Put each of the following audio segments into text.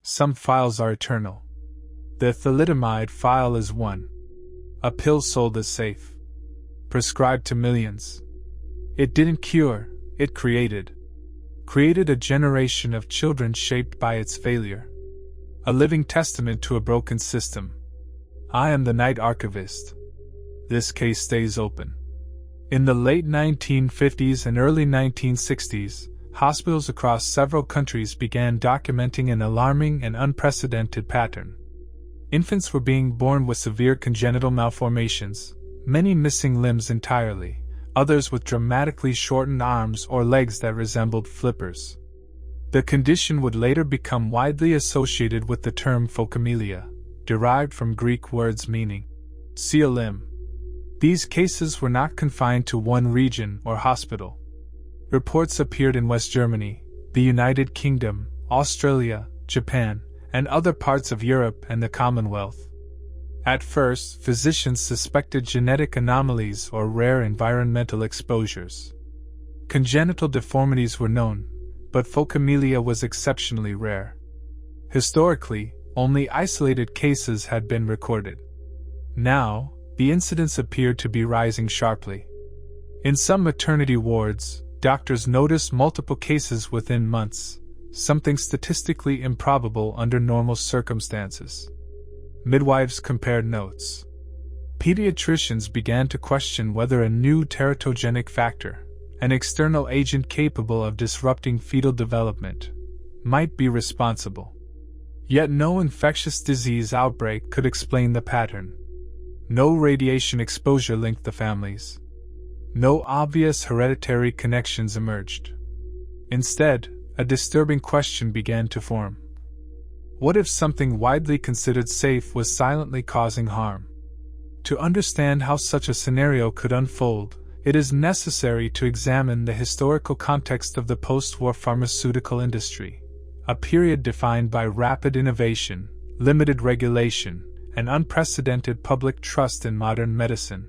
Some files are eternal. The thalidomide file is one. A pill sold as safe. Prescribed to millions. It didn't cure, it created a generation of children shaped by its failure. A living testament to a broken system. I am the night archivist. This case stays open. In the late 1950s and early 1960s, hospitals across several countries began documenting an alarming and unprecedented pattern. Infants were being born with severe congenital malformations, many missing limbs entirely, others with dramatically shortened arms or legs that resembled flippers. The condition would later become widely associated with the term phocomelia, derived from Greek words meaning see a limb. These cases were not confined to one region or hospital. Reports appeared in West Germany, the United Kingdom, Australia, Japan, and other parts of Europe and the Commonwealth. At first, physicians suspected genetic anomalies or rare environmental exposures. Congenital deformities were known, but phocomelia was exceptionally rare. Historically, only isolated cases had been recorded. Now, the incidence appeared to be rising sharply. In some maternity wards, doctors noticed multiple cases within months, something statistically improbable under normal circumstances. Midwives compared notes. Pediatricians began to question whether a new teratogenic factor, an external agent capable of disrupting fetal development, might be responsible. Yet no infectious disease outbreak could explain the pattern. No radiation exposure linked the families. No obvious hereditary connections emerged. Instead, a disturbing question began to form. What if something widely considered safe was silently causing harm? To understand how such a scenario could unfold, it is necessary to examine the historical context of the post-war pharmaceutical industry, a period defined by rapid innovation, limited regulation, and unprecedented public trust in modern medicine.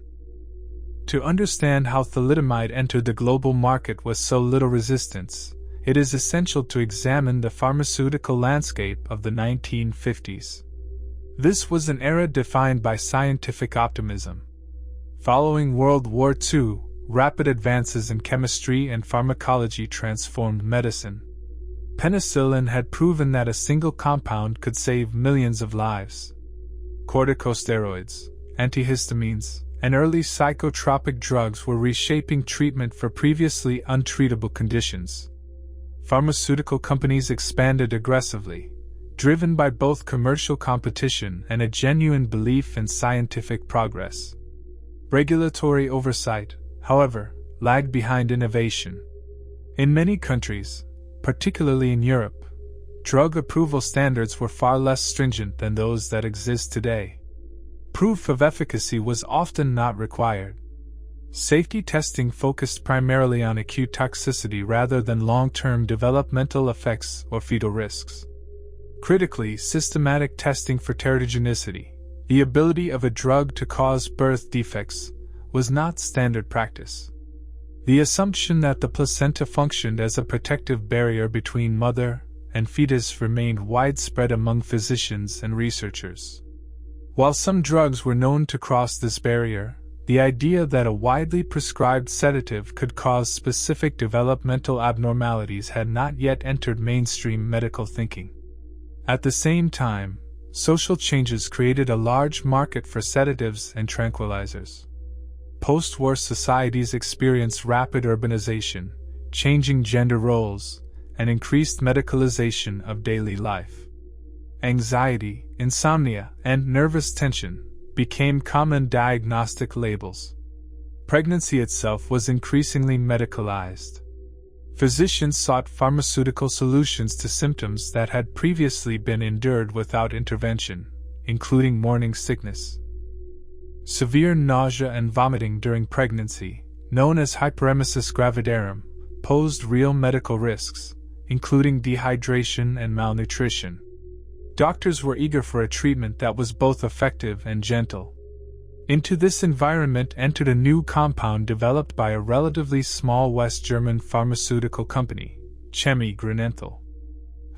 To understand how thalidomide entered the global market with so little resistance, it is essential to examine the pharmaceutical landscape of the 1950s. This was an era defined by scientific optimism. Following World War II, rapid advances in chemistry and pharmacology transformed medicine. Penicillin had proven that a single compound could save millions of lives. Corticosteroids, antihistamines, and early psychotropic drugs were reshaping treatment for previously untreatable conditions. Pharmaceutical companies expanded aggressively, driven by both commercial competition and a genuine belief in scientific progress. Regulatory oversight, however, lagged behind innovation. In many countries, particularly in Europe, drug approval standards were far less stringent than those that exist today. Proof of efficacy was often not required. Safety testing focused primarily on acute toxicity rather than long-term developmental effects or fetal risks. Critically, systematic testing for teratogenicity, the ability of a drug to cause birth defects, was not standard practice. The assumption that the placenta functioned as a protective barrier between mother and fetus remained widespread among physicians and researchers. While some drugs were known to cross this barrier, the idea that a widely prescribed sedative could cause specific developmental abnormalities had not yet entered mainstream medical thinking. At the same time, social changes created a large market for sedatives and tranquilizers. Post-war societies experienced rapid urbanization, changing gender roles, and increased medicalization of daily life. Anxiety, insomnia, and nervous tension became common diagnostic labels. Pregnancy itself was increasingly medicalized. Physicians sought pharmaceutical solutions to symptoms that had previously been endured without intervention, including morning sickness. Severe nausea and vomiting during pregnancy, known as hyperemesis gravidarum, posed real medical risks, including dehydration and malnutrition. Doctors were eager for a treatment that was both effective and gentle. Into this environment entered a new compound developed by a relatively small West German pharmaceutical company, Chemie Grünenthal.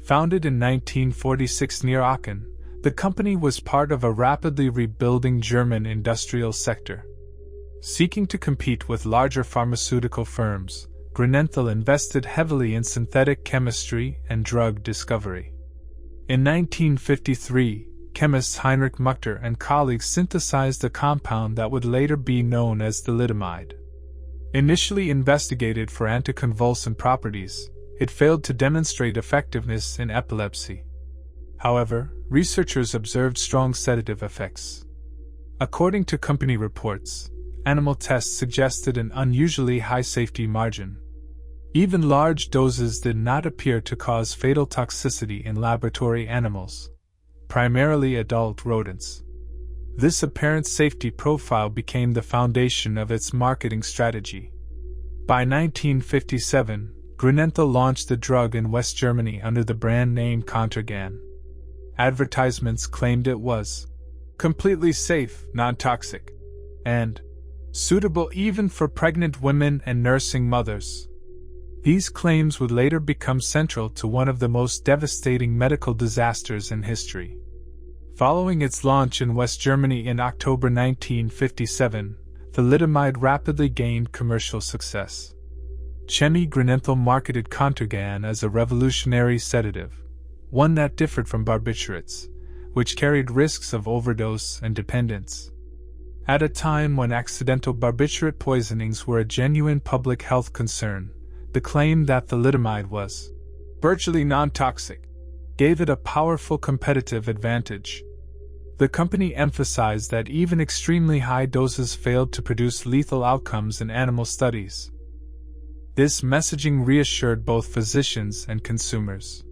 Founded in 1946 near Aachen, the company was part of a rapidly rebuilding German industrial sector. Seeking to compete with larger pharmaceutical firms, Grünenthal invested heavily in synthetic chemistry and drug discovery. In 1953, chemists Heinrich Muchter and colleagues synthesized a compound that would later be known as thalidomide. Initially investigated for anticonvulsant properties, it failed to demonstrate effectiveness in epilepsy. However, researchers observed strong sedative effects. According to company reports, animal tests suggested an unusually high safety margin. Even large doses did not appear to cause fatal toxicity in laboratory animals, primarily adult rodents. This apparent safety profile became the foundation of its marketing strategy. By 1957, Grünenthal launched the drug in West Germany under the brand name Contergan. Advertisements claimed it was completely safe, non-toxic, and suitable even for pregnant women and nursing mothers. These claims would later become central to one of the most devastating medical disasters in history. Following its launch in West Germany in October 1957, thalidomide rapidly gained commercial success. Chemie Grünenthal marketed Contergan as a revolutionary sedative, one that differed from barbiturates, which carried risks of overdose and dependence. At a time when accidental barbiturate poisonings were a genuine public health concern, the claim that thalidomide was virtually non-toxic gave it a powerful competitive advantage. The company emphasized that even extremely high doses failed to produce lethal outcomes in animal studies. This messaging reassured both physicians and consumers.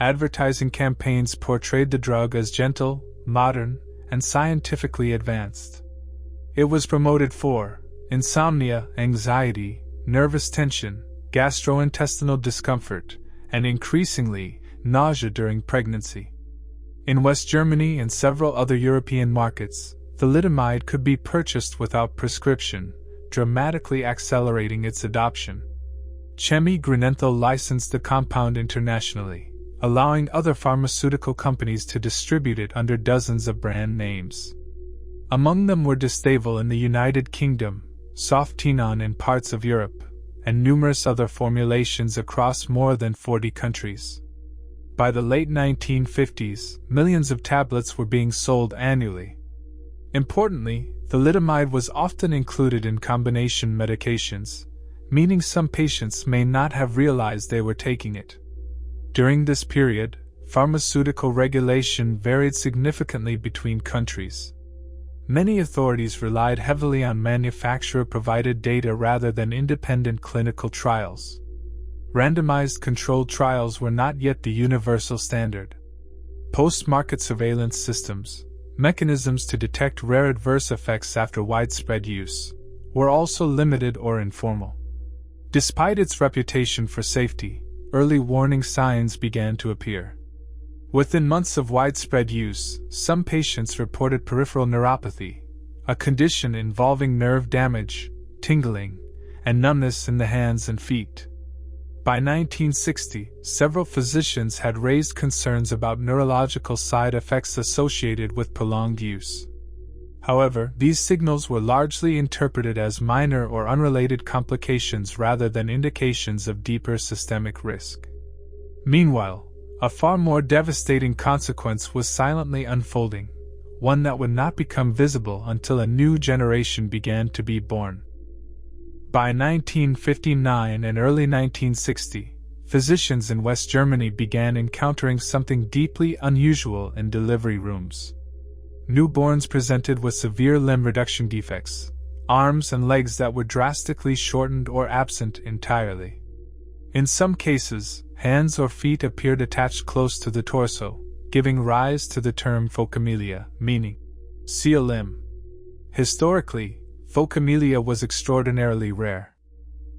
Advertising campaigns portrayed the drug as gentle, modern, and scientifically advanced. It was promoted for insomnia, anxiety, nervous tension, gastrointestinal discomfort, and increasingly, nausea during pregnancy. In West Germany and several other European markets, thalidomide could be purchased without prescription, dramatically accelerating its adoption. Chemie Grünenthal licensed the compound internationally, allowing other pharmaceutical companies to distribute it under dozens of brand names. Among them were Distaval in the United Kingdom, Softinon in parts of Europe, and numerous other formulations across more than 40 countries. By the late 1950s, millions of tablets were being sold annually. Importantly, thalidomide was often included in combination medications, meaning some patients may not have realized they were taking it. During this period, pharmaceutical regulation varied significantly between countries. Many authorities relied heavily on manufacturer-provided data rather than independent clinical trials. Randomized controlled trials were not yet the universal standard. Post-market surveillance systems, mechanisms to detect rare adverse effects after widespread use, were also limited or informal. Despite its reputation for safety, early warning signs began to appear. Within months of widespread use, some patients reported peripheral neuropathy, a condition involving nerve damage, tingling, and numbness in the hands and feet. By 1960, several physicians had raised concerns about neurological side effects associated with prolonged use. However, these signals were largely interpreted as minor or unrelated complications rather than indications of deeper systemic risk. Meanwhile, a far more devastating consequence was silently unfolding, one that would not become visible until a new generation began to be born. By 1959 and early 1960, physicians in West Germany began encountering something deeply unusual in delivery rooms. Newborns presented with severe limb reduction defects, arms and legs that were drastically shortened or absent entirely. In some cases, hands or feet appeared attached close to the torso, giving rise to the term phocomelia, meaning see a limb. Historically, phocomelia was extraordinarily rare.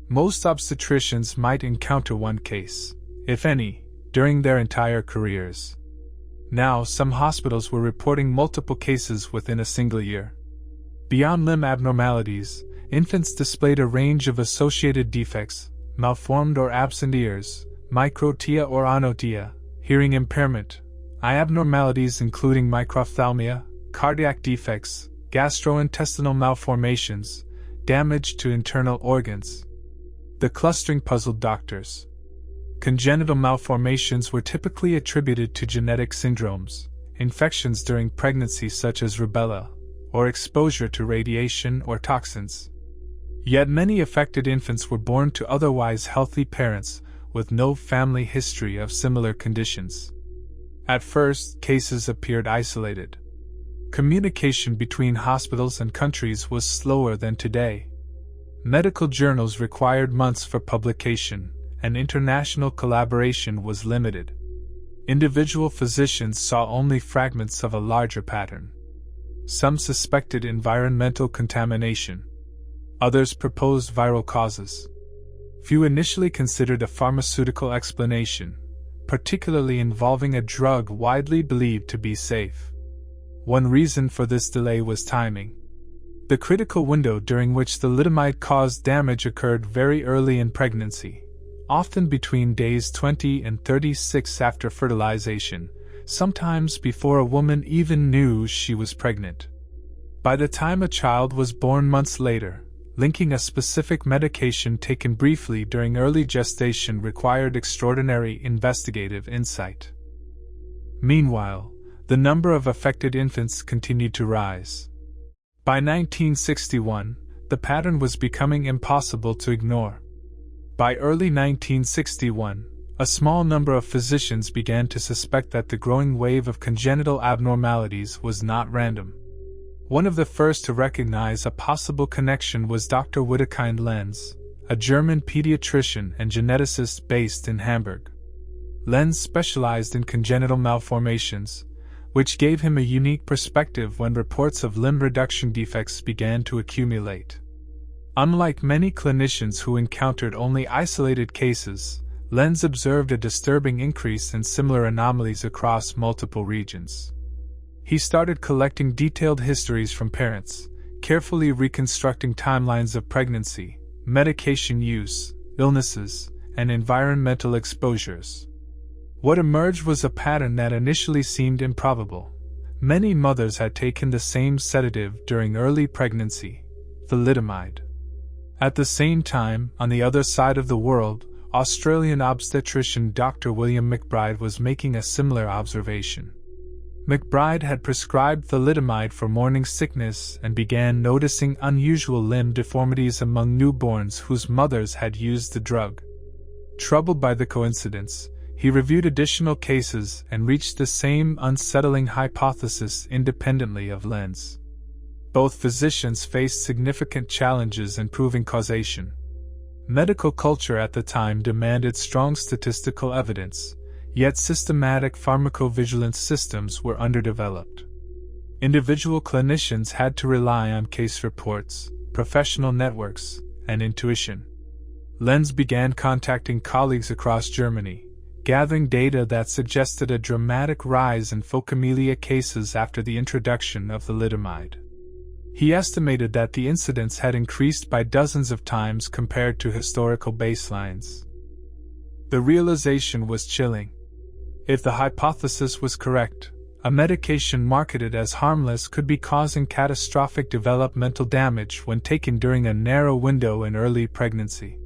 Most obstetricians might encounter one case, if any, during their entire careers. Now, some hospitals were reporting multiple cases within a single year. Beyond limb abnormalities, infants displayed a range of associated defects: malformed or absent ears, microtia or anotia, hearing impairment, eye abnormalities including microphthalmia, cardiac defects, gastrointestinal malformations, damage to internal organs. The clustering puzzled doctors. Congenital malformations were typically attributed to genetic syndromes, infections during pregnancy such as rubella, or exposure to radiation or toxins. Yet many affected infants were born to otherwise healthy parents with no family history of similar conditions. At first, cases appeared isolated. Communication between hospitals and countries was slower than today. Medical journals required months for publication, and international collaboration was limited. Individual physicians saw only fragments of a larger pattern. Some suspected environmental contamination. Others proposed viral causes. Few initially considered a pharmaceutical explanation, particularly involving a drug widely believed to be safe. One reason for this delay was timing. The critical window during which thalidomide caused damage occurred very early in pregnancy, often between days 20 and 36 after fertilization, sometimes before a woman even knew she was pregnant. By the time a child was born months later, linking a specific medication taken briefly during early gestation required extraordinary investigative insight. Meanwhile, the number of affected infants continued to rise. By 1961, the pattern was becoming impossible to ignore. By early 1961, a small number of physicians began to suspect that the growing wave of congenital abnormalities was not random. One of the first to recognize a possible connection was Dr. Wedekind Lenz, a German pediatrician and geneticist based in Hamburg. Lenz specialized in congenital malformations, which gave him a unique perspective when reports of limb reduction defects began to accumulate. Unlike many clinicians who encountered only isolated cases, Lenz observed a disturbing increase in similar anomalies across multiple regions. He started collecting detailed histories from parents, carefully reconstructing timelines of pregnancy, medication use, illnesses, and environmental exposures. What emerged was a pattern that initially seemed improbable. Many mothers had taken the same sedative during early pregnancy, thalidomide. At the same time, on the other side of the world, Australian obstetrician Dr. William McBride was making a similar observation. McBride had prescribed thalidomide for morning sickness and began noticing unusual limb deformities among newborns whose mothers had used the drug. Troubled by the coincidence, he reviewed additional cases and reached the same unsettling hypothesis independently of Lenz. Both physicians faced significant challenges in proving causation. Medical culture at the time demanded strong statistical evidence, yet systematic pharmacovigilance systems were underdeveloped. Individual clinicians had to rely on case reports, professional networks, and intuition. Lenz began contacting colleagues across Germany, gathering data that suggested a dramatic rise in phocomelia cases after the introduction of thalidomide. He estimated that the incidence had increased by dozens of times compared to historical baselines. The realization was chilling. If the hypothesis was correct, a medication marketed as harmless could be causing catastrophic developmental damage when taken during a narrow window in early pregnancy.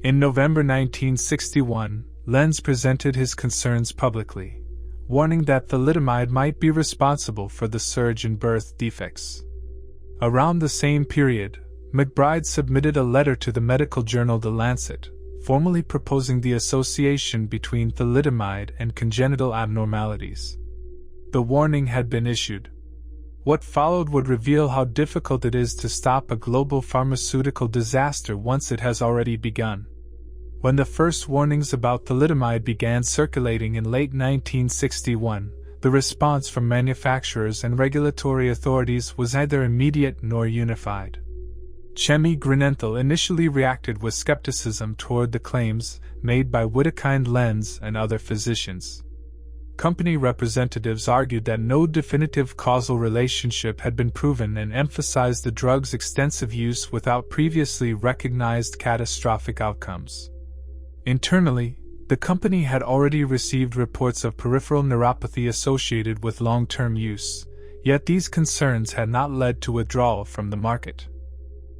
In November 1961, Lenz presented his concerns publicly, warning that thalidomide might be responsible for the surge in birth defects. Around the same period, McBride submitted a letter to the medical journal The Lancet, formally proposing the association between thalidomide and congenital abnormalities. The warning had been issued. What followed would reveal how difficult it is to stop a global pharmaceutical disaster once it has already begun. When the first warnings about thalidomide began circulating in late 1961, the response from manufacturers and regulatory authorities was neither immediate nor unified. Chemie Grünenthal initially reacted with skepticism toward the claims made by Wedekind Lenz and other physicians. Company representatives argued that no definitive causal relationship had been proven and emphasized the drug's extensive use without previously recognized catastrophic outcomes. Internally, The company had already received reports of peripheral neuropathy associated with long-term use, yet these concerns had not led to withdrawal from the market.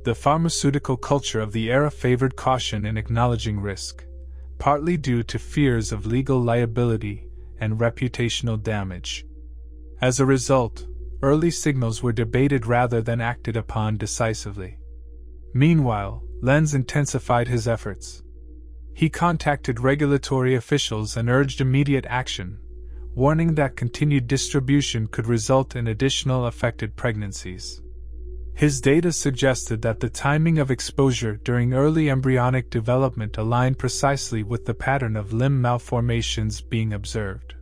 The pharmaceutical culture of the era favored caution in acknowledging risk, partly due to fears of legal liability and reputational damage. As a result, early signals were debated rather than acted upon decisively. Meanwhile, Lenz intensified his efforts. He contacted regulatory officials and urged immediate action, warning that continued distribution could result in additional affected pregnancies. His data suggested that the timing of exposure during early embryonic development aligned precisely with the pattern of limb malformations being observed.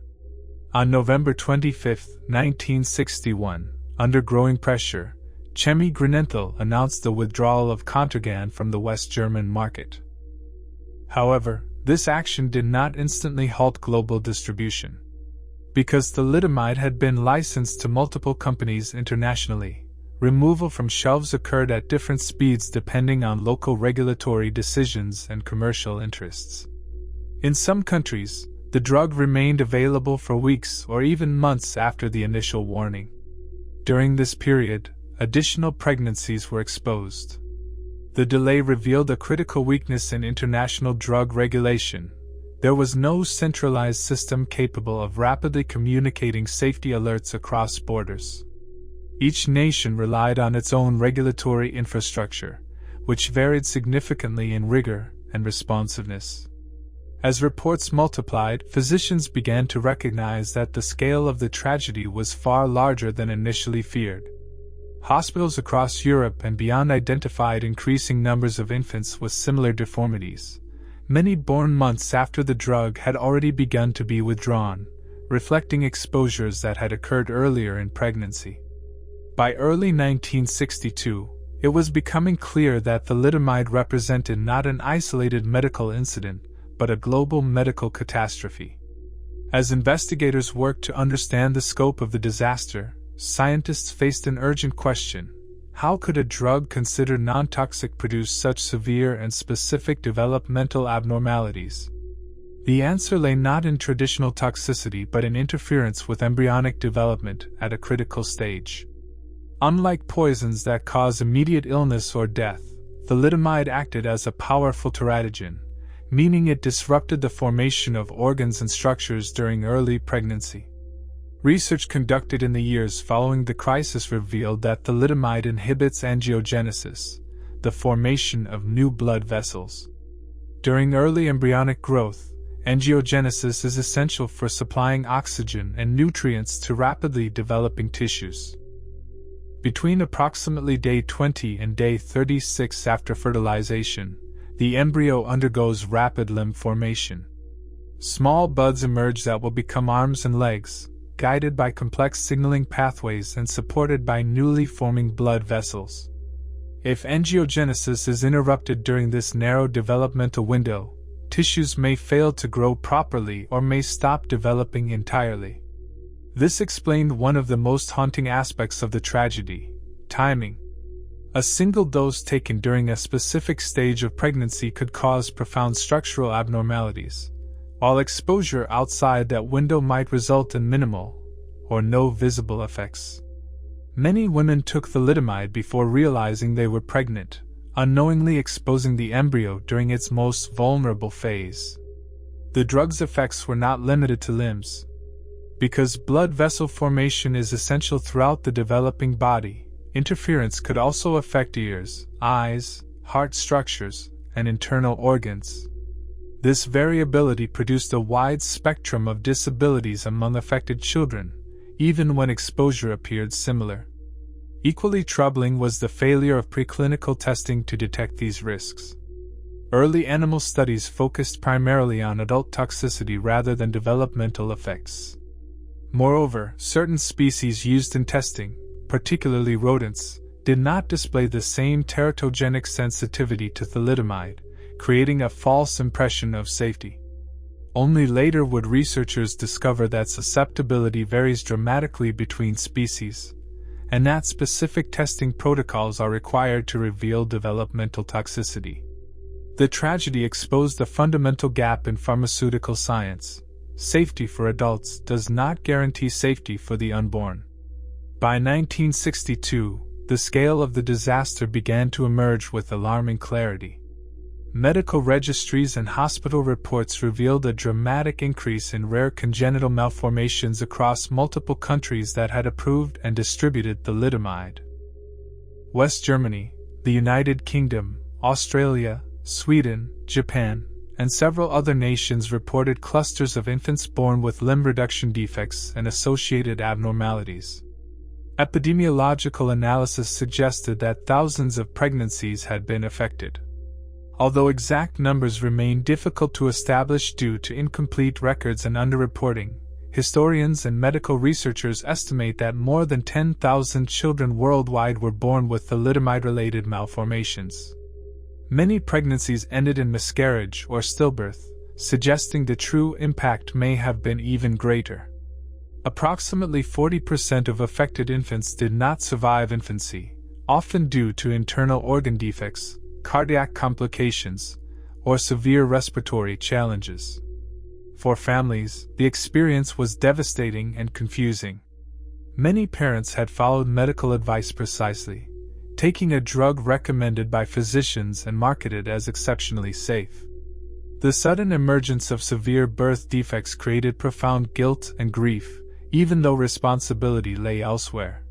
On November 25, 1961, under growing pressure, Chemie Grünenthal announced the withdrawal of Contergan from the West German market. However, this action did not instantly halt global distribution. Because thalidomide had been licensed to multiple companies internationally, removal from shelves occurred at different speeds depending on local regulatory decisions and commercial interests. In some countries, the drug remained available for weeks or even months after the initial warning. During this period, additional pregnancies were exposed. The delay revealed a critical weakness in international drug regulation. There was no centralized system capable of rapidly communicating safety alerts across borders. Each nation relied on its own regulatory infrastructure, which varied significantly in rigor and responsiveness. As reports multiplied, physicians began to recognize that the scale of the tragedy was far larger than initially feared. Hospitals across Europe and beyond identified increasing numbers of infants with similar deformities, many born months after the drug had already begun to be withdrawn, reflecting exposures that had occurred earlier in pregnancy. By early 1962, it was becoming clear that thalidomide represented not an isolated medical incident, but a global medical catastrophe. As investigators worked to understand the scope of the disaster, scientists faced an urgent question: how could a drug considered non-toxic produce such severe and specific developmental abnormalities? The answer lay not in traditional toxicity but in interference with embryonic development at a critical stage. Unlike poisons that cause immediate illness or death, thalidomide acted as a powerful teratogen, meaning it disrupted the formation of organs and structures during early pregnancy. Research conducted in the years following the crisis revealed that thalidomide inhibits angiogenesis, the formation of new blood vessels. During early embryonic growth, angiogenesis is essential for supplying oxygen and nutrients to rapidly developing tissues. Between approximately day 20 and day 36 after fertilization, the embryo undergoes rapid limb formation. Small buds emerge that will become arms and legs, guided by complex signaling pathways and supported by newly forming blood vessels. If angiogenesis is interrupted during this narrow developmental window, tissues may fail to grow properly or may stop developing entirely. This explained one of the most haunting aspects of the tragedy: timing. A single dose taken during a specific stage of pregnancy could cause profound structural abnormalities, while exposure outside that window might result in minimal or no visible effects. Many women took thalidomide before realizing they were pregnant, unknowingly exposing the embryo during its most vulnerable phase. The drug's effects were not limited to limbs. Because blood vessel formation is essential throughout the developing body, interference could also affect ears, eyes, heart structures, and internal organs. This variability produced a wide spectrum of disabilities among affected children, even when exposure appeared similar. Equally troubling was the failure of preclinical testing to detect these risks. Early animal studies focused primarily on adult toxicity rather than developmental effects. Moreover, certain species used in testing, particularly rodents, did not display the same teratogenic sensitivity to thalidomide, creating a false impression of safety. Only later would researchers discover that susceptibility varies dramatically between species, and that specific testing protocols are required to reveal developmental toxicity. The tragedy exposed a fundamental gap in pharmaceutical science. Safety for adults does not guarantee safety for the unborn. By 1962, the scale of the disaster began to emerge with alarming clarity. Medical registries and hospital reports revealed a dramatic increase in rare congenital malformations across multiple countries that had approved and distributed thalidomide. West Germany, the United Kingdom, Australia, Sweden, Japan, and several other nations reported clusters of infants born with limb reduction defects and associated abnormalities. Epidemiological analysis suggested that thousands of pregnancies had been affected. Although exact numbers remain difficult to establish due to incomplete records and underreporting, historians and medical researchers estimate that more than 10,000 children worldwide were born with thalidomide-related malformations. Many pregnancies ended in miscarriage or stillbirth, suggesting the true impact may have been even greater. Approximately 40% of affected infants did not survive infancy, often due to internal organ defects, cardiac complications, or severe respiratory challenges. For families, the experience was devastating and confusing. Many parents had followed medical advice precisely, taking a drug recommended by physicians and marketed as exceptionally safe. The sudden emergence of severe birth defects created profound guilt and grief, even though responsibility lay elsewhere.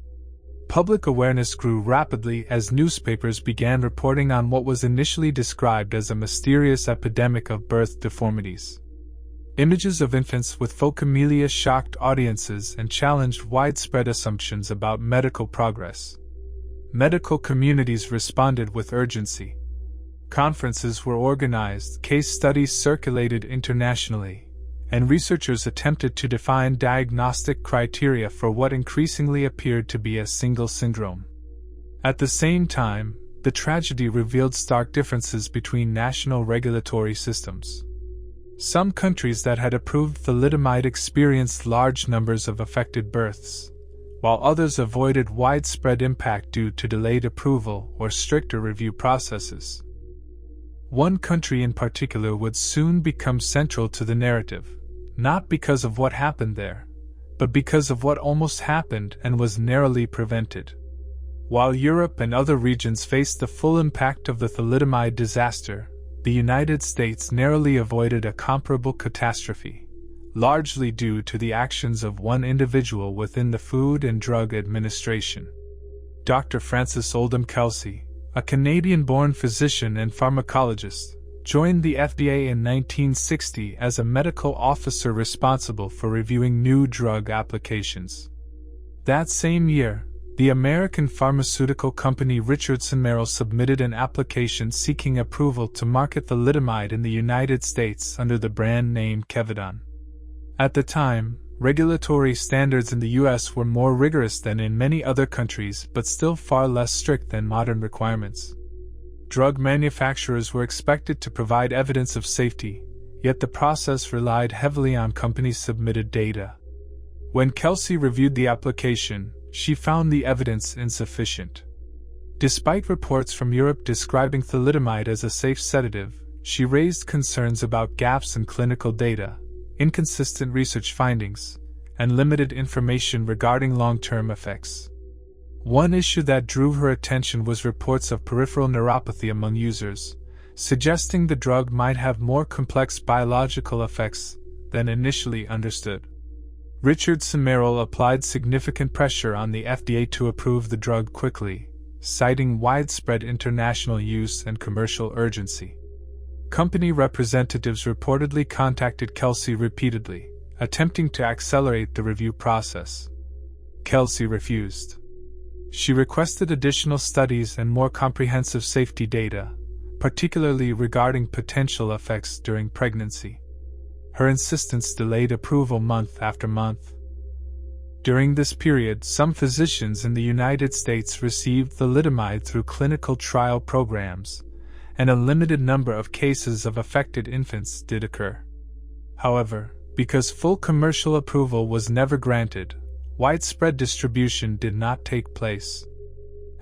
Public awareness grew rapidly as newspapers began reporting on what was initially described as a mysterious epidemic of birth deformities. Images of infants with phocomelia shocked audiences and challenged widespread assumptions about medical progress. Medical communities responded with urgency. Conferences were organized, case studies circulated internationally, and researchers attempted to define diagnostic criteria for what increasingly appeared to be a single syndrome. At the same time, the tragedy revealed stark differences between national regulatory systems. Some countries that had approved thalidomide experienced large numbers of affected births, while others avoided widespread impact due to delayed approval or stricter review processes. One country in particular would soon become central to the narrative, not because of what happened there, but because of what almost happened and was narrowly prevented. While Europe and other regions faced the full impact of the thalidomide disaster, the United States narrowly avoided a comparable catastrophe, largely due to the actions of one individual within the Food and Drug Administration. Dr. Frances Kelsey, a Canadian-born physician and pharmacologist, joined the FDA in 1960 as a medical officer responsible for reviewing new drug applications. That same year, the American pharmaceutical company Richardson Merrill submitted an application seeking approval to market thalidomide in the United States under the brand name Kevidon. At the time, regulatory standards in the U.S. were more rigorous than in many other countries but still far less strict than modern requirements. Drug manufacturers were expected to provide evidence of safety, yet the process relied heavily on companies' submitted data. When Kelsey reviewed the application, she found the evidence insufficient. Despite reports from Europe describing thalidomide as a safe sedative, she raised concerns about gaps in clinical data, inconsistent research findings, and limited information regarding long-term effects. One issue that drew her attention was reports of peripheral neuropathy among users, suggesting the drug might have more complex biological effects than initially understood. Richardson Merrill applied significant pressure on the FDA to approve the drug quickly, citing widespread international use and commercial urgency. Company representatives reportedly contacted Kelsey repeatedly, attempting to accelerate the review process. Kelsey refused. She requested additional studies and more comprehensive safety data, particularly regarding potential effects during pregnancy. Her insistence delayed approval month after month. During this period, some physicians in the United States received thalidomide through clinical trial programs, and a limited number of cases of affected infants did occur. However, because full commercial approval was never granted, widespread distribution did not take place.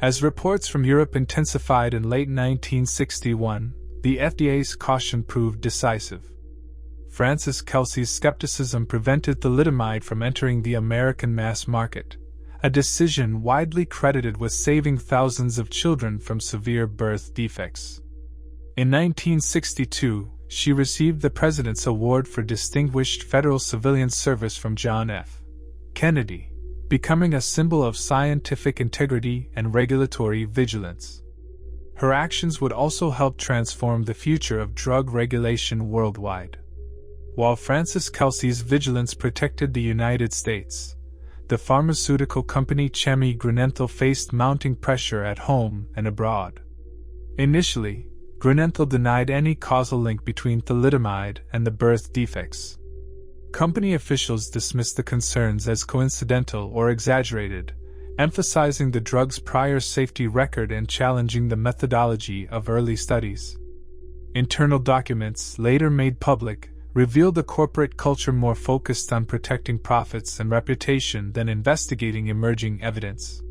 As reports from Europe intensified in late 1961, the FDA's caution proved decisive. Frances Kelsey's skepticism prevented thalidomide from entering the American mass market, a decision widely credited with saving thousands of children from severe birth defects. In 1962, she received the President's Award for Distinguished Federal Civilian Service from John F. Kennedy, becoming a symbol of scientific integrity and regulatory vigilance. Her actions would also help transform the future of drug regulation worldwide. While Frances Kelsey's vigilance protected the United States, the pharmaceutical company Chemie Grünenthal faced mounting pressure at home and abroad. Initially, Grünenthal denied any causal link between thalidomide and the birth defects. Company officials dismissed the concerns as coincidental or exaggerated, emphasizing the drug's prior safety record and challenging the methodology of early studies. Internal documents, later made public, revealed a corporate culture more focused on protecting profits and reputation than investigating emerging evidence.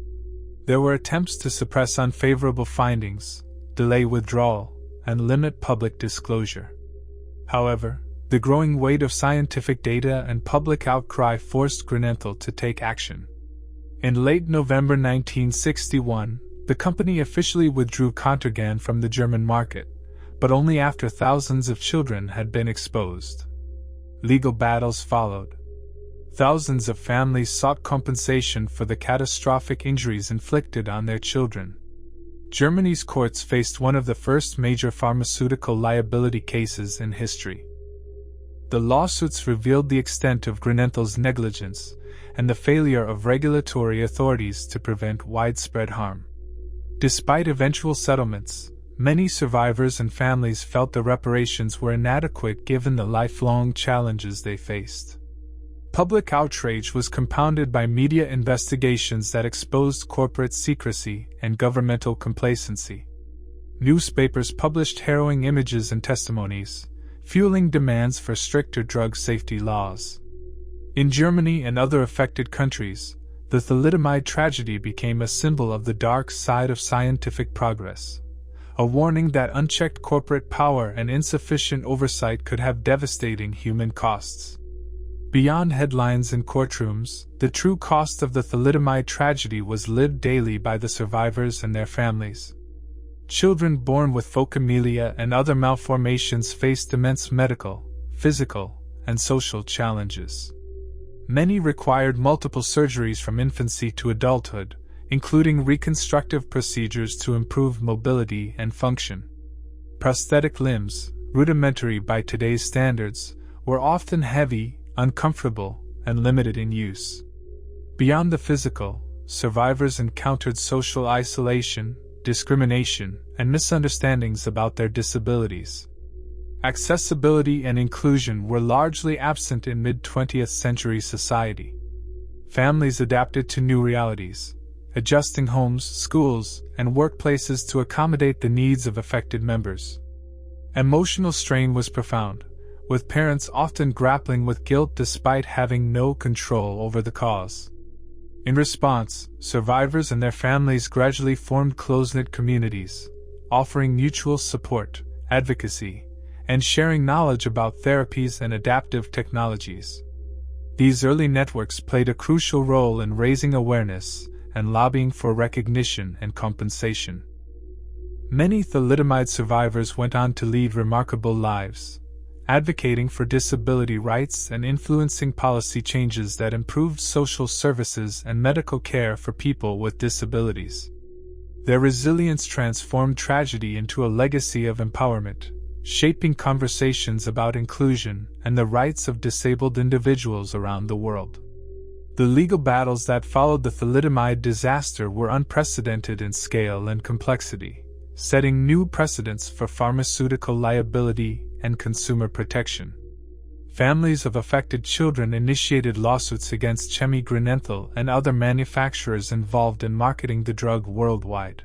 There were attempts to suppress unfavorable findings, delay withdrawal, and limit public disclosure. However, the growing weight of scientific data and public outcry forced Grünenthal to take action. In late November 1961, the company officially withdrew Contergan from the German market, but only after thousands of children had been exposed. Legal battles followed. Thousands of families sought compensation for the catastrophic injuries inflicted on their children. Germany's courts faced one of the first major pharmaceutical liability cases in history. The lawsuits revealed the extent of Grünenthal's negligence and the failure of regulatory authorities to prevent widespread harm. Despite eventual settlements, many survivors and families felt the reparations were inadequate given the lifelong challenges they faced. Public outrage was compounded by media investigations that exposed corporate secrecy and governmental complacency. Newspapers published harrowing images and testimonies, fueling demands for stricter drug safety laws. In Germany and other affected countries, the thalidomide tragedy became a symbol of the dark side of scientific progress, a warning that unchecked corporate power and insufficient oversight could have devastating human costs. Beyond headlines and courtrooms, the true cost of the thalidomide tragedy was lived daily by the survivors and their families. Children born with phocomelia and other malformations faced immense medical, physical, and social challenges. Many required multiple surgeries from infancy to adulthood, including reconstructive procedures to improve mobility and function. Prosthetic limbs, rudimentary by today's standards, were often heavy, uncomfortable, and limited in use. Beyond the physical, survivors encountered social isolation, discrimination, and misunderstandings about their disabilities. Accessibility and inclusion were largely absent in mid-20th century society. Families adapted to new realities, adjusting homes, schools, and workplaces to accommodate the needs of affected members. Emotional strain was profound, with parents often grappling with guilt despite having no control over the cause. In response, survivors and their families gradually formed close-knit communities, offering mutual support, advocacy, and sharing knowledge about therapies and adaptive technologies. These early networks played a crucial role in raising awareness and lobbying for recognition and compensation. Many thalidomide survivors went on to lead remarkable lives, advocating for disability rights and influencing policy changes that improved social services and medical care for people with disabilities. Their resilience transformed tragedy into a legacy of empowerment, shaping conversations about inclusion and the rights of disabled individuals around the world. The legal battles that followed the thalidomide disaster were unprecedented in scale and complexity, setting new precedents for pharmaceutical liability and consumer protection. Families of affected children initiated lawsuits against Chemie Grünenthal and other manufacturers involved in marketing the drug worldwide.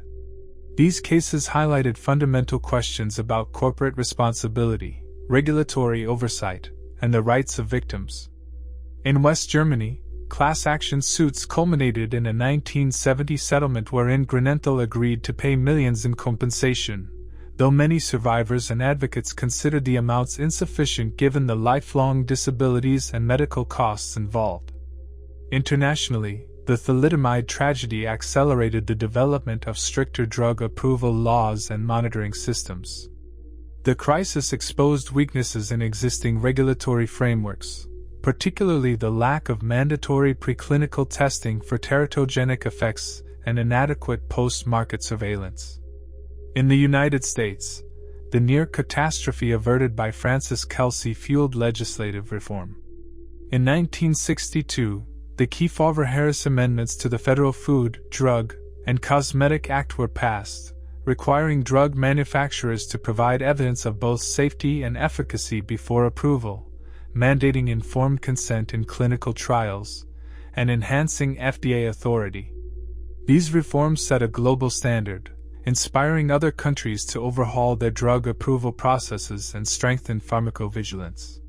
These cases highlighted fundamental questions about corporate responsibility, regulatory oversight, and the rights of victims. In West Germany, class action suits culminated in a 1970 settlement wherein Grünenthal agreed to pay millions in compensation, though many survivors and advocates considered the amounts insufficient given the lifelong disabilities and medical costs involved. Internationally, the thalidomide tragedy accelerated the development of stricter drug approval laws and monitoring systems. The crisis exposed weaknesses in existing regulatory frameworks, particularly the lack of mandatory preclinical testing for teratogenic effects and inadequate post-market surveillance. In the United States, the near catastrophe averted by Frances Kelsey fueled legislative reform. In 1962, the Kefauver-Harris amendments to the Federal Food, Drug, and Cosmetic Act were passed, requiring drug manufacturers to provide evidence of both safety and efficacy before approval, mandating informed consent in clinical trials, and enhancing FDA authority. These reforms set a global standard, inspiring other countries to overhaul their drug approval processes and strengthen pharmacovigilance.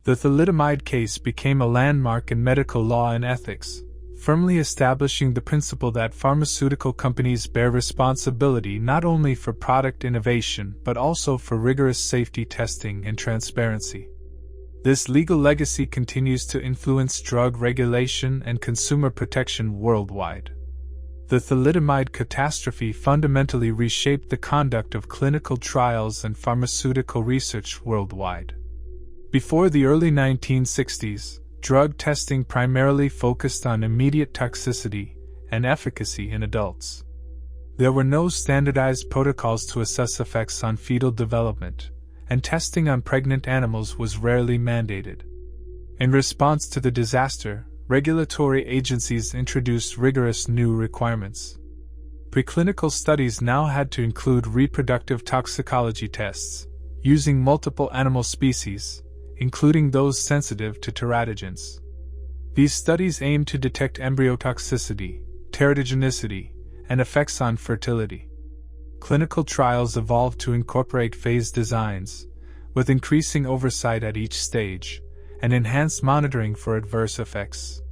The thalidomide case became a landmark in medical law and ethics, firmly establishing the principle that pharmaceutical companies bear responsibility not only for product innovation but also for rigorous safety testing and transparency. This legal legacy continues to influence drug regulation and consumer protection worldwide. The thalidomide catastrophe fundamentally reshaped the conduct of clinical trials and pharmaceutical research worldwide. Before the early 1960s, drug testing primarily focused on immediate toxicity and efficacy in adults. There were no standardized protocols to assess effects on fetal development, and testing on pregnant animals was rarely mandated. In response to the disaster, regulatory agencies introduced rigorous new requirements. Preclinical studies now had to include reproductive toxicology tests, using multiple animal species, including those sensitive to teratogens. These studies aim to detect embryotoxicity, teratogenicity, and effects on fertility. Clinical trials evolved to incorporate phased designs, with increasing oversight at each stage, and enhanced monitoring for adverse effects.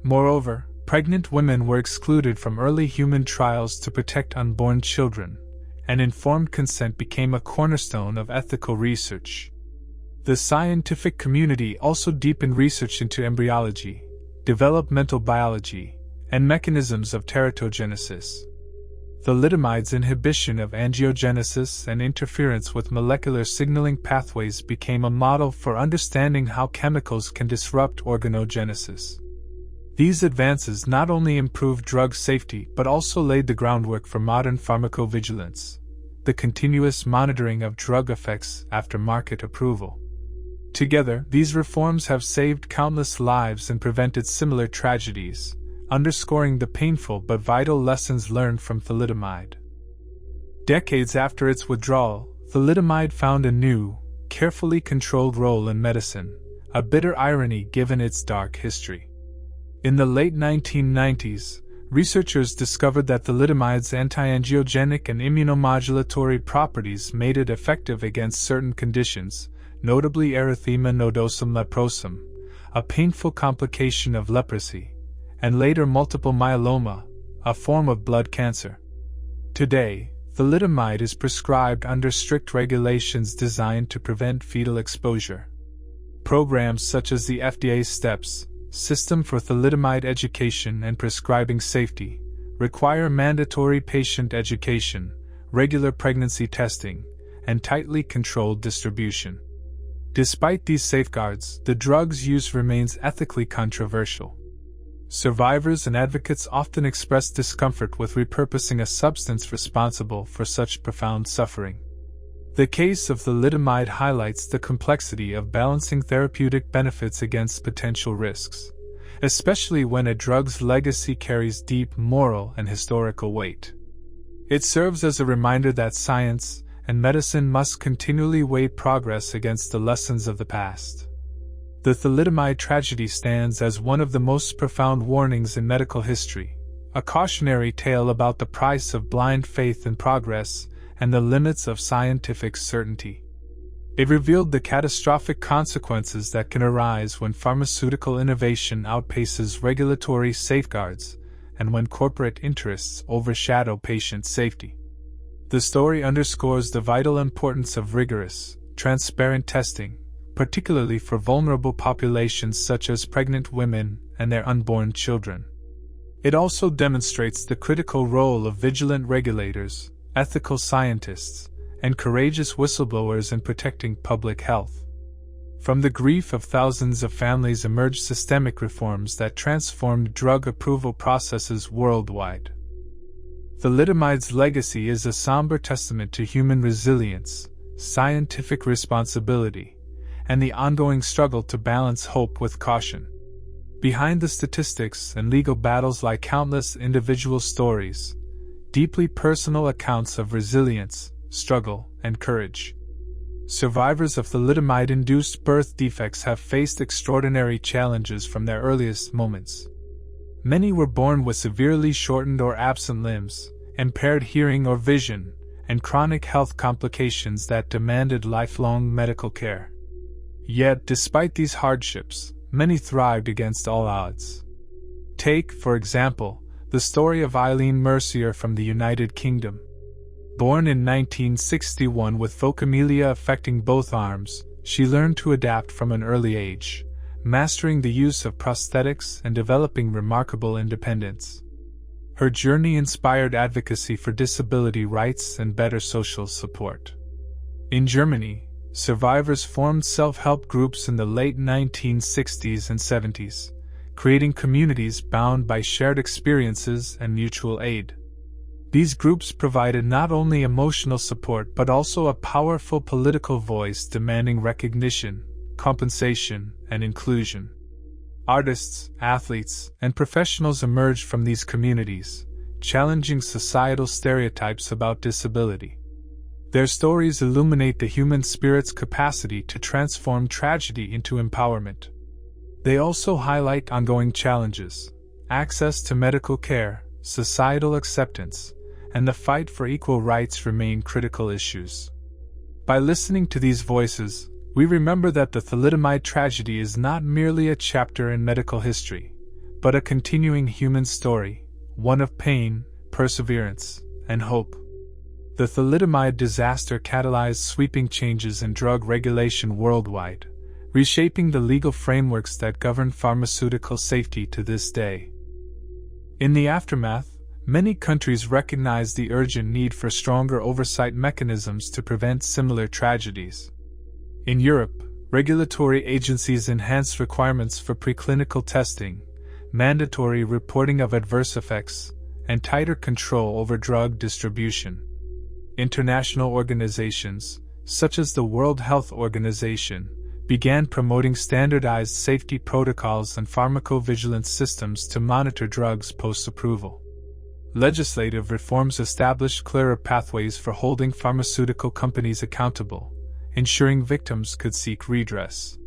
Moreover, pregnant women were excluded from early human trials to protect unborn children, and informed consent became a cornerstone of ethical research. The scientific community also deepened research into embryology, developmental biology, and mechanisms of teratogenesis. Thalidomide's inhibition of angiogenesis and interference with molecular signaling pathways became a model for understanding how chemicals can disrupt organogenesis. These advances not only improved drug safety but also laid the groundwork for modern pharmacovigilance, the continuous monitoring of drug effects after market approval. Together, these reforms have saved countless lives and prevented similar tragedies, underscoring the painful but vital lessons learned from thalidomide. Decades after its withdrawal, thalidomide found a new, carefully controlled role in medicine, a bitter irony given its dark history. In the late 1990s, researchers discovered that thalidomide's anti-angiogenic and immunomodulatory properties made it effective against certain conditions, notably erythema nodosum leprosum, a painful complication of leprosy, and later multiple myeloma, a form of blood cancer. Today, thalidomide is prescribed under strict regulations designed to prevent fetal exposure. Programs such as the FDA's STEPS, System for Thalidomide Education and Prescribing Safety, require mandatory patient education, regular pregnancy testing, and tightly controlled distribution. Despite these safeguards, the drug's use remains ethically controversial. Survivors and advocates often express discomfort with repurposing a substance responsible for such profound suffering. The case of thalidomide highlights the complexity of balancing therapeutic benefits against potential risks, especially when a drug's legacy carries deep moral and historical weight. It serves as a reminder that science and medicine must continually weigh progress against the lessons of the past. The thalidomide tragedy stands as one of the most profound warnings in medical history, a cautionary tale about the price of blind faith in progress and the limits of scientific certainty. It revealed the catastrophic consequences that can arise when pharmaceutical innovation outpaces regulatory safeguards and when corporate interests overshadow patient safety. The story underscores the vital importance of rigorous, transparent testing, particularly for vulnerable populations such as pregnant women and their unborn children. It also demonstrates the critical role of vigilant regulators, ethical scientists, and courageous whistleblowers in protecting public health. From the grief of thousands of families emerged systemic reforms that transformed drug approval processes worldwide. Thalidomide's legacy is a somber testament to human resilience, scientific responsibility, and the ongoing struggle to balance hope with caution. Behind the statistics and legal battles lie countless individual stories, deeply personal accounts of resilience, struggle, and courage. Survivors of thalidomide-induced birth defects have faced extraordinary challenges from their earliest moments. Many were born with severely shortened or absent limbs, impaired hearing or vision, and chronic health complications that demanded lifelong medical care. Yet, despite these hardships, many thrived against all odds. Take, for example, the story of Eileen Mercier from the United Kingdom. Born in 1961 with phocomelia affecting both arms, she learned to adapt from an early age, mastering the use of prosthetics and developing remarkable independence. Her journey inspired advocacy for disability rights and better social support. In Germany, survivors formed self-help groups in the late 1960s and 70s, creating communities bound by shared experiences and mutual aid. These groups provided not only emotional support but also a powerful political voice demanding recognition, compensation, and inclusion. Artists, athletes, and professionals emerged from these communities, challenging societal stereotypes about disability. Their stories illuminate the human spirit's capacity to transform tragedy into empowerment. They also highlight ongoing challenges: access to medical care, societal acceptance, and the fight for equal rights remain critical issues. By listening to these voices, we remember that the thalidomide tragedy is not merely a chapter in medical history, but a continuing human story, one of pain, perseverance, and hope. The thalidomide disaster catalyzed sweeping changes in drug regulation worldwide, reshaping the legal frameworks that govern pharmaceutical safety to this day. In the aftermath, many countries recognized the urgent need for stronger oversight mechanisms to prevent similar tragedies. In Europe, regulatory agencies enhanced requirements for preclinical testing, mandatory reporting of adverse effects, and tighter control over drug distribution. International organizations, such as the World Health Organization, began promoting standardized safety protocols and pharmacovigilance systems to monitor drugs post-approval. Legislative reforms established clearer pathways for holding pharmaceutical companies accountable, ensuring victims could seek redress.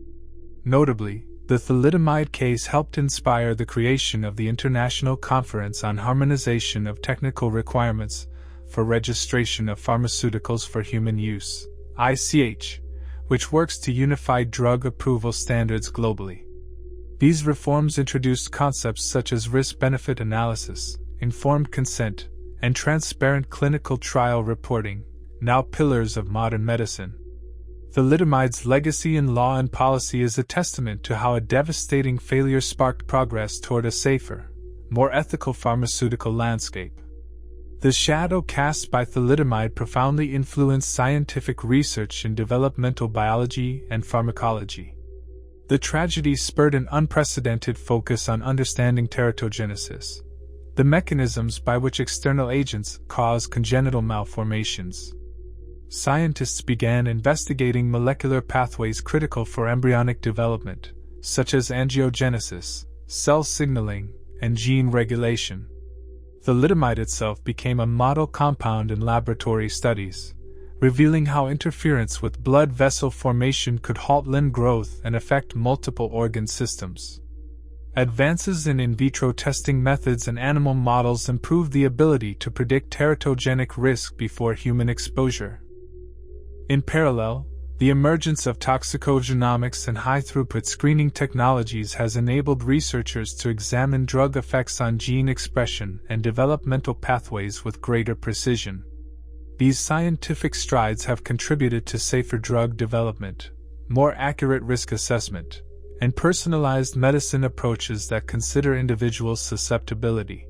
Notably, the thalidomide case helped inspire the creation of the International Conference on Harmonization of Technical Requirements for Registration of Pharmaceuticals for Human Use, ICH, which works to unify drug approval standards globally. These reforms introduced concepts such as risk-benefit analysis, informed consent, and transparent clinical trial reporting, now pillars of modern medicine. Thalidomide's legacy in law and policy is a testament to how a devastating failure sparked progress toward a safer, more ethical pharmaceutical landscape. The shadow cast by thalidomide profoundly influenced scientific research in developmental biology and pharmacology. The tragedy spurred an unprecedented focus on understanding teratogenesis, the mechanisms by which external agents cause congenital malformations. Scientists began investigating molecular pathways critical for embryonic development, such as angiogenesis, cell signaling, and gene regulation. Thalidomide itself became a model compound in laboratory studies, revealing how interference with blood vessel formation could halt limb growth and affect multiple organ systems. Advances in vitro testing methods and animal models improved the ability to predict teratogenic risk before human exposure. In parallel, the emergence of toxicogenomics and high-throughput screening technologies has enabled researchers to examine drug effects on gene expression and developmental pathways with greater precision. These scientific strides have contributed to safer drug development, more accurate risk assessment, and personalized medicine approaches that consider individuals' susceptibility.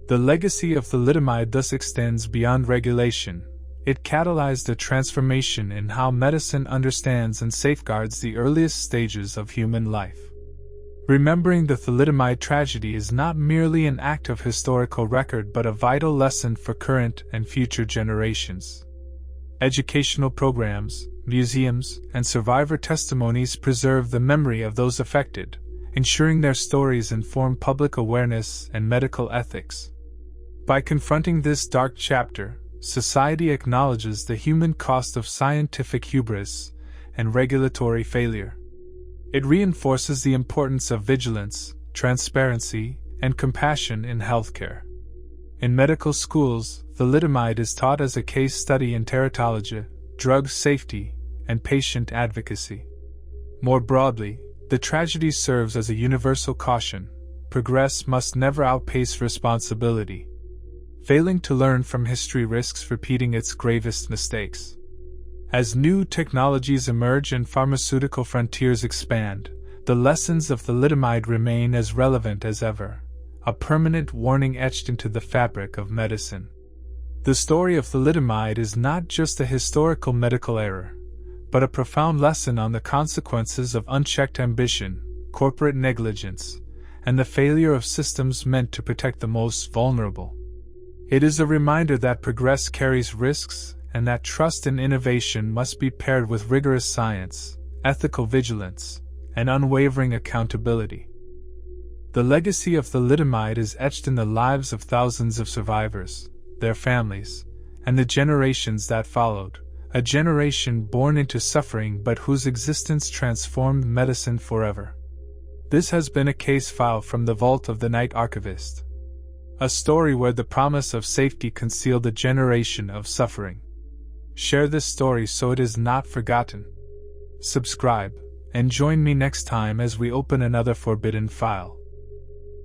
The legacy of thalidomide thus extends beyond regulation. It catalyzed a transformation in how medicine understands and safeguards the earliest stages of human life. Remembering the thalidomide tragedy is not merely an act of historical record but a vital lesson for current and future generations. Educational programs, museums, and survivor testimonies preserve the memory of those affected, ensuring their stories inform public awareness and medical ethics. By confronting this dark chapter, society acknowledges the human cost of scientific hubris and regulatory failure. It reinforces the importance of vigilance, transparency, and compassion in healthcare. In medical schools, thalidomide is taught as a case study in teratology, drug safety, and patient advocacy. More broadly, the tragedy serves as a universal caution: progress must never outpace responsibility. Failing to learn from history risks repeating its gravest mistakes. As new technologies emerge and pharmaceutical frontiers expand, the lessons of thalidomide remain as relevant as ever, a permanent warning etched into the fabric of medicine. The story of thalidomide is not just a historical medical error, but a profound lesson on the consequences of unchecked ambition, corporate negligence, and the failure of systems meant to protect the most vulnerable. It is a reminder that progress carries risks, and that trust in innovation must be paired with rigorous science, ethical vigilance, and unwavering accountability. The legacy of thalidomide is etched in the lives of thousands of survivors, their families, and the generations that followed, a generation born into suffering but whose existence transformed medicine forever. This has been a case file from the vault of the night Archivist. A story where the promise of safety concealed a generation of suffering. Share this story so it is not forgotten. Subscribe, and join me next time as we open another forbidden file.